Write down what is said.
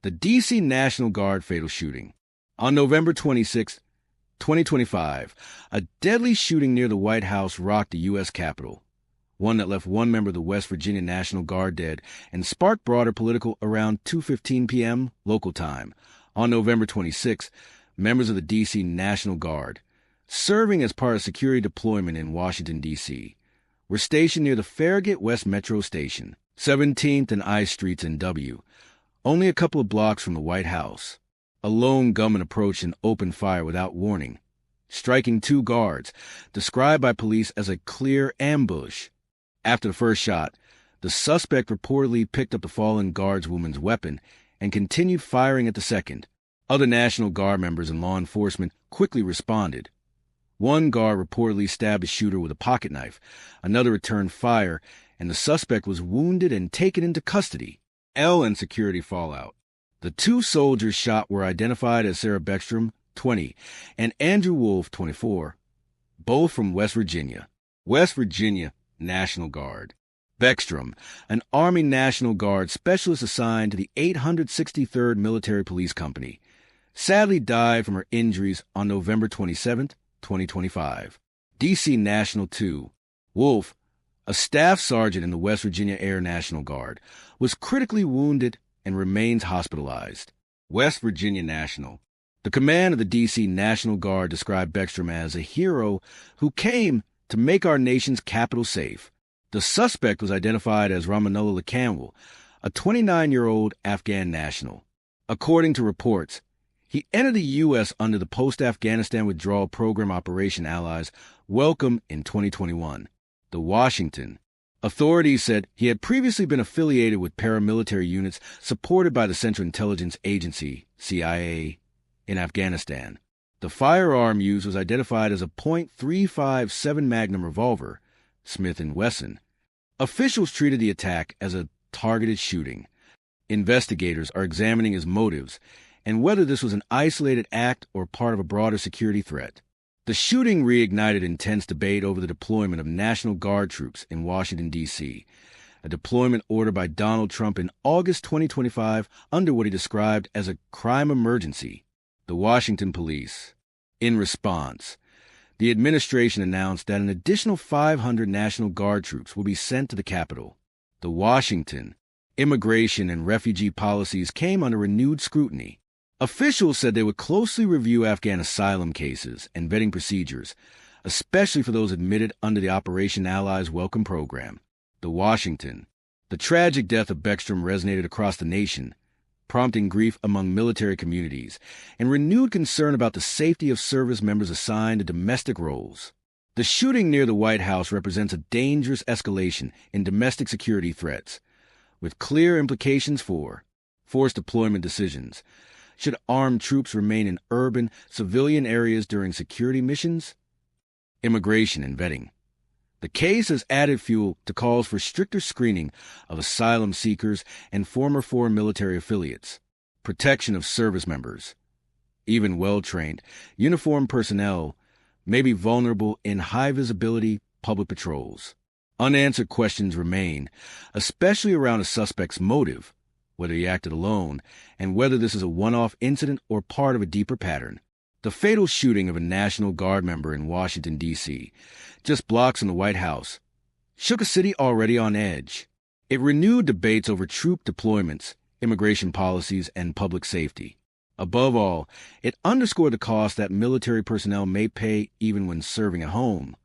The D.C. National Guard fatal shooting. On November 26, 2025, a deadly shooting near the White House rocked the U.S. Capitol, one that left one member of the West Virginia National Guard dead and sparked broader political around 2:15 p.m. local time. On November 26, members of the D.C. National Guard, serving as part of security deployment in Washington, D.C., were stationed near the Farragut West Metro Station, 17th and I Streets in W., only a couple of blocks from the White House. A lone gunman approached and opened fire without warning, striking two guards, described by police as a clear ambush. After the first shot, the suspect reportedly picked up the fallen guard's woman's weapon and continued firing at the second. Other National Guard members and law enforcement quickly responded. One guard reportedly stabbed the shooter with a pocket knife, another returned fire, and the suspect was wounded and taken into custody. And security fallout. The two soldiers shot were identified as Sarah Beckstrom, 20, and Andrew Wolf, 24, both from West Virginia. West Virginia National Guard. Beckstrom, an Army National Guard specialist assigned to the 863rd Military Police Company, sadly died from her injuries on November 27, 2025. D.C. National 2. Wolf, a staff sergeant in the West Virginia Air National Guard, was critically wounded and remains hospitalized. West Virginia National. The command of the D.C. National Guard described Beckstrom as a hero who came to make our nation's capital safe. The suspect was identified as Ramanullah Lakanwal, a 29-year-old Afghan national. According to reports, he entered the U.S. under the post-Afghanistan withdrawal program Operation Allies Welcome in 2021. The Washington. Authorities said he had previously been affiliated with paramilitary units supported by the Central Intelligence Agency, CIA, in Afghanistan. The firearm used was identified as a .357 Magnum revolver, Smith & Wesson. Officials treated the attack as a targeted shooting. Investigators are examining his motives and whether this was an isolated act or part of a broader security threat. The shooting reignited intense debate over the deployment of National Guard troops in Washington, D.C., a deployment ordered by Donald Trump in August 2025 under what he described as a crime emergency. The Washington Police. In response, the administration announced that an additional 500 National Guard troops will be sent to the Capitol. The Washington. Immigration and refugee policies came under renewed scrutiny. Officials said they would closely review Afghan asylum cases and vetting procedures, especially for those admitted under the Operation Allies Welcome program. The Washington. The tragic death of Beckstrom resonated across the nation, prompting grief among military communities and renewed concern about the safety of service members assigned to domestic roles. The shooting near the White House represents a dangerous escalation in domestic security threats, with clear implications for force deployment decisions. Should armed troops remain in urban, civilian areas during security missions? Immigration and vetting. The case has added fuel to calls for stricter screening of asylum seekers and former foreign military affiliates, protection of service members. Even well-trained, uniformed personnel may be vulnerable in high-visibility public patrols. Unanswered questions remain, especially around a suspect's motive, whether he acted alone, and whether this is a one-off incident or part of a deeper pattern. The fatal shooting of a National Guard member in Washington, D.C., just blocks from the White House, shook a city already on edge. It renewed debates over troop deployments, immigration policies, and public safety. Above all, it underscored the cost that military personnel may pay even when serving at home.